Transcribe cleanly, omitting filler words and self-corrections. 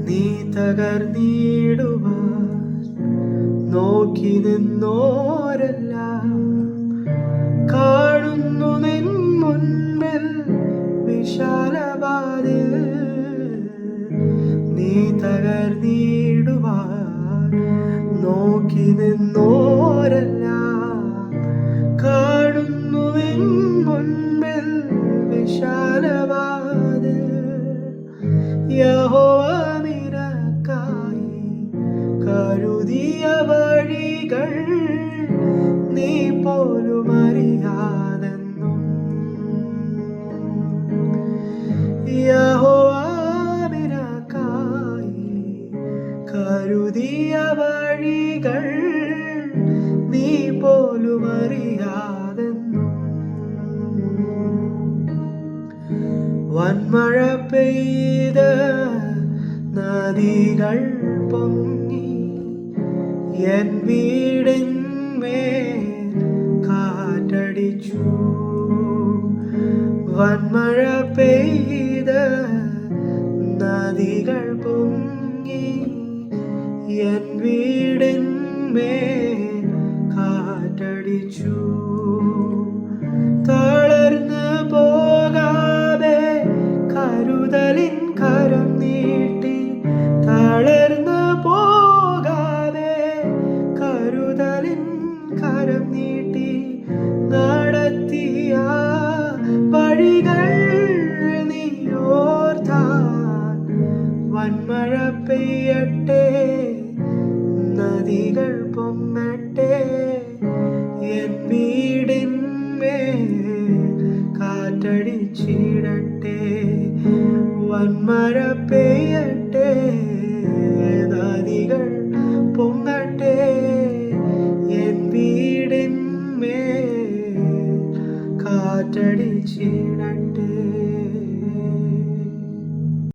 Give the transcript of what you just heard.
നീ തകർന്നിടുവാൻ നോക്കി നിന്നോരെല്ലാം കാണുന്നു നിൻ മുൻപിൽ വിശാലവാതിൽ. നീ തകർന്നിടുവാൻ നോക്കി നിന്നോരെല്ലാം കാണുന്നു നിൻ മുൻപിൽ വിശാലവാതിൽ. യഹോവ നിനക്കായി കരുതിയ വഴികൾ നീ പോലും അറിയാതെന്നും. യഹോവ നിനക്കായി കരുതിയ വഴികൾ നീ പോലും അറിയാതെന്നും. വൻമഴ പെയ്ത് നദികൾ പൊങ്ങി എൻ വീടിന്മേൽ കാറ്റടിച്ചു. വൻമഴ പെയ്ത് നദികൾ പൊങ്ങി എൻ വീടിന്മേൽ കാറ്റടിച്ചു. തളർന്ന് പോകാതെ കരുതലിൻ കരം നീട്ടി, തളർന്ന് പോകാതെ കരുതലിൻ കരം നീട്ടി നടത്തിയ വഴികൾ നീ ഓർത്താൽ. വൻമഴ പെയ്യട്ടെ, നദികൾ പൊങ്ങട്ടെ, എൻ വീടിന്മേൽ കാറ്റടിച്ചിടട്ടെ. വൻമഴ പെയ്യട്ടെ, നദികൾ പൊങ്ങട്ടെ, എൻ വീടിന്മേൽ കാറ്റടിച്ചിടട്ടെ.